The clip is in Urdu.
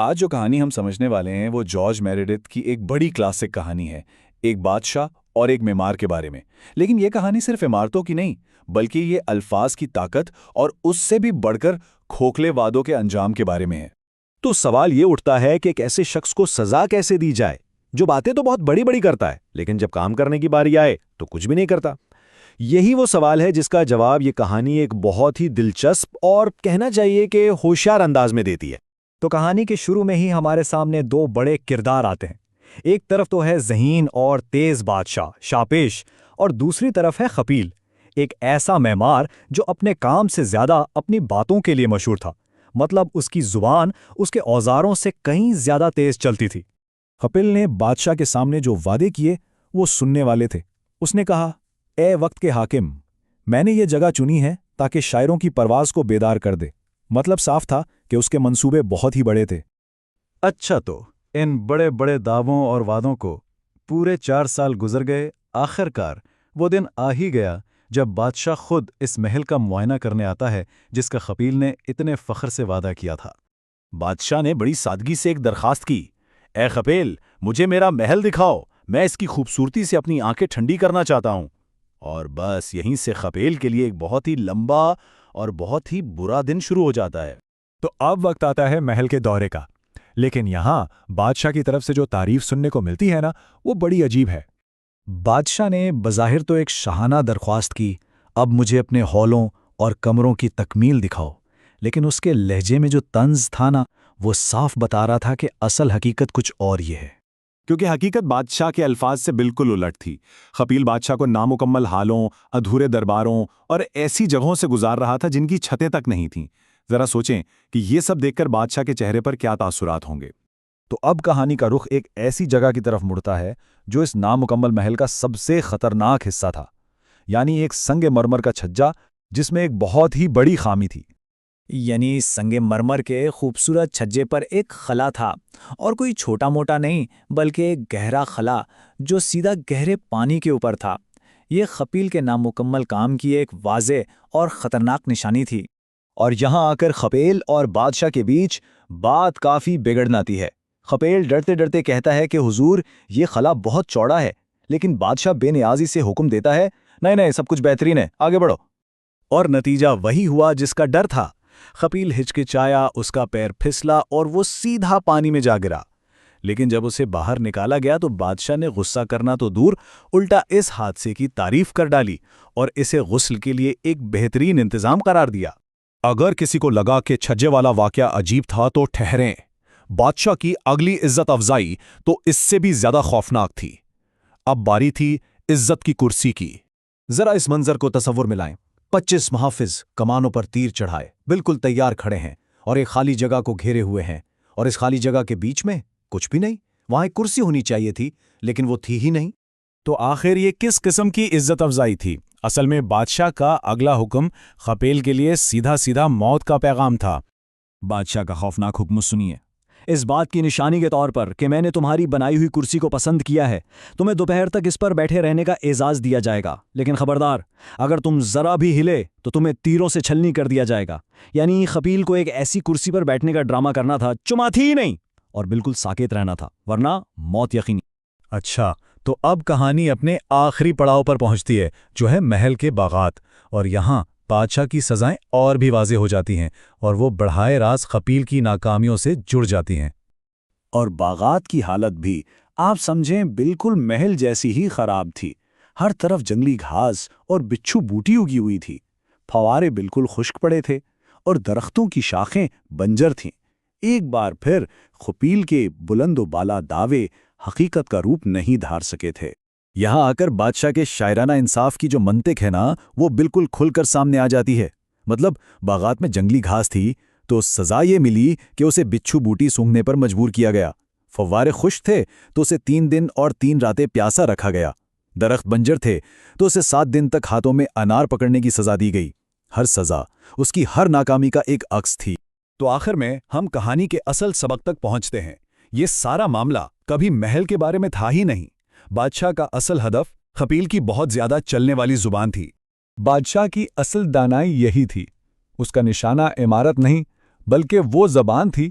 آج جو کہانی ہم سمجھنے والے ہیں وہ جارج میریڈتھ کی ایک بڑی کلاسک کہانی ہے، ایک بادشاہ اور ایک معمار کے بارے میں۔ لیکن یہ کہانی صرف عمارتوں کی نہیں، بلکہ یہ الفاظ کی طاقت اور اس سے بھی بڑھ کر کھوکھلے وعدوں کے انجام کے بارے میں ہے۔ تو سوال یہ اٹھتا ہے کہ ایک ایسے شخص کو سزا کیسے دی جائے جو باتیں تو بہت بڑی بڑی کرتا ہے لیکن جب کام کرنے کی باری آئے تو کچھ بھی نہیں کرتا۔ یہی وہ سوال ہے جس کا جواب یہ کہانی ایک بہت ہی دلچسپ اور کہنا چاہیے کہ ہوشیار انداز میں دیتی ہے۔ تو کہانی کے شروع میں ہی ہمارے سامنے دو بڑے کردار آتے ہیں۔ ایک طرف تو ہے ذہین اور تیز بادشاہ شاپیش، اور دوسری طرف ہے خپیل، ایک ایسا معمار جو اپنے کام سے زیادہ اپنی باتوں کے لیے مشہور تھا۔ مطلب اس کی زبان اس کے اوزاروں سے کہیں زیادہ تیز چلتی تھی۔ خپیل نے بادشاہ کے سامنے جو وعدے کیے وہ سننے والے تھے۔ اس نے کہا، اے وقت کے حاکم، میں نے یہ جگہ چنی ہے تاکہ شاعروں کی پرواز کو بیدار کر دے۔ مطلب صاف تھا کہ اس کے منصوبے بہت ہی بڑے تھے۔ اچھا، تو ان بڑے بڑے دعووں اور وعدوں کو پورے 4 سال گزر گئے۔ آخر کار وہ دن آ ہی گیا جب بادشاہ خود اس محل کا معائنہ کرنے آتا ہے جس کا خپیل نے اتنے فخر سے وعدہ کیا تھا۔ بادشاہ نے بڑی سادگی سے ایک درخواست کی، اے خپیل، مجھے میرا محل دکھاؤ، میں اس کی خوبصورتی سے اپنی آنکھیں ٹھنڈی کرنا چاہتا ہوں۔ اور بس یہیں سے خپیل کے لیے ایک بہت ہی لمبا اور بہت ہی برا دن شروع ہو جاتا ہے۔ تو اب وقت آتا ہے محل کے دورے کا، لیکن یہاں بادشاہ کی طرف سے جو تعریف سننے کو ملتی ہے نا، وہ بڑی عجیب ہے۔ بادشاہ نے بظاہر تو ایک شاہانہ درخواست کی، اب مجھے اپنے ہالوں اور کمروں کی تکمیل دکھاؤ، لیکن اس کے لہجے میں جو طنز تھا نا، وہ صاف بتا رہا تھا کہ اصل حقیقت کچھ اور یہ ہے۔ کیونکہ حقیقت بادشاہ کے الفاظ سے بالکل الٹ تھی۔ خپیل بادشاہ کو نامکمل حالوں، ادھورے درباروں اور ایسی جگہوں سے گزار رہا تھا جن کی چھتیں تک نہیں تھیں۔ ذرا سوچیں کہ یہ سب دیکھ کر بادشاہ کے چہرے پر کیا تاثرات ہوں گے۔ تو اب کہانی کا رخ ایک ایسی جگہ کی طرف مڑتا ہے جو اس نامکمل محل کا سب سے خطرناک حصہ تھا، یعنی ایک سنگ مرمر کا چھجا جس میں ایک بہت ہی بڑی خامی تھی۔ یعنی سنگ مرمر کے خوبصورت چھجے پر ایک خلا تھا، اور کوئی چھوٹا موٹا نہیں بلکہ ایک گہرا خلا جو سیدھا گہرے پانی کے اوپر تھا۔ یہ خپیل کے نامکمل کام کی ایک واضح اور خطرناک نشانی تھی۔ اور یہاں آ کر خپیل اور بادشاہ کے بیچ بات کافی بگڑ جاتی ہے۔ خپیل ڈرتے ڈرتے کہتا ہے کہ حضور، یہ خلا بہت چوڑا ہے، لیکن بادشاہ بے نیازی سے حکم دیتا ہے، نہیں نہیں، سب کچھ بہترین ہے، آگے بڑھو۔ اور نتیجہ وہی ہوا جس کا ڈر تھا۔ خپیل ہچکچایا، اس کا پیر پھسلا اور وہ سیدھا پانی میں جا گرا۔ لیکن جب اسے باہر نکالا گیا تو بادشاہ نے غصہ کرنا تو دور، الٹا اس حادثے کی تعریف کر ڈالی اور اسے غسل کے لیے ایک بہترین انتظام قرار دیا۔ اگر کسی کو لگا کہ چھجے والا واقعہ عجیب تھا تو ٹھہریں، بادشاہ کی اگلی عزت افزائی تو اس سے بھی زیادہ خوفناک تھی۔ اب باری تھی عزت کی کرسی کی۔ ذرا اس منظر کو تصور میں لائیں۔ 25 محافظ کمانوں پر تیر چڑھائے بالکل تیار کھڑے ہیں اور ایک خالی جگہ کو گھیرے ہوئے ہیں، اور اس خالی جگہ کے بیچ میں کچھ بھی نہیں۔ وہاں ایک کرسی ہونی چاہیے تھی لیکن وہ تھی ہی نہیں۔ تو آخر یہ کس قسم کی عزت افزائی تھی؟ اصل میں بادشاہ کا اگلا حکم خپیل کے لیے سیدھا سیدھا موت کا پیغام تھا۔ بادشاہ کا خوفناک حکم سنیے، اس بات کی نشانی کے طور پر کہ میں نے تمہاری بنائی ہوئی کرسی کو پسند کیا ہے، تمہیں دوپہر تک اس پر بیٹھے رہنے کا اعزاز دیا جائے گا، لیکن خبردار، اگر تم ذرا بھی ہلے تو تمہیں تیروں سے چھلنی کر دیا جائے گا۔ یعنی خپیل کو ایک ایسی کرسی پر بیٹھنے کا ڈرامہ کرنا تھا، چما تھی ہی نہیں، اور بالکل ساکت رہنا تھا، ورنہ موت یقینی۔ اچھا، تو اب کہانی اپنے آخری پڑاؤ پر پہنچتی ہے جو ہے محل کے باغات، اور یہاں بادشاہ کی سزائیں اور بھی واضح ہو جاتی ہیں اور وہ بڑھائے راز خپیل کی ناکامیوں سے جڑ جاتی ہیں۔ اور باغات کی حالت بھی آپ سمجھیں بالکل محل جیسی ہی خراب تھی۔ ہر طرف جنگلی گھاس اور بچھو بوٹی اگی ہوئی تھی، فوارے بالکل خشک پڑے تھے اور درختوں کی شاخیں بنجر تھیں۔ ایک بار پھر خپیل کے بلند و بالا دعوے حقیقت کا روپ نہیں دھار سکے تھے۔ یہاں آ کر بادشاہ کے شاعرانہ انصاف کی جو منطق ہے نا، وہ بالکل کھل کر سامنے آ جاتی ہے۔ مطلب باغات میں جنگلی گھاس تھی تو سزا یہ ملی کہ اسے بچھو بوٹی سونگھنے پر مجبور کیا گیا۔ فوارے خشک تھے تو اسے 3 دن اور 3 راتیں پیاسا رکھا گیا۔ درخت بنجر تھے تو اسے 7 دن تک ہاتھوں میں انار پکڑنے کی سزا دی گئی۔ ہر سزا اس کی ہر ناکامی کا ایک عکس تھی۔ تو آخر میں ہم کہانی کے اصل سبق تک پہنچتے ہیں۔ یہ سارا معاملہ کبھی محل کے بارے میں تھا ہی نہیں۔ بادشاہ کا اصل ہدف خپیل کی بہت زیادہ چلنے والی زبان تھی۔ بادشاہ کی اصل دانائی یہی تھی۔ اس کا نشانہ عمارت نہیں بلکہ وہ زبان تھی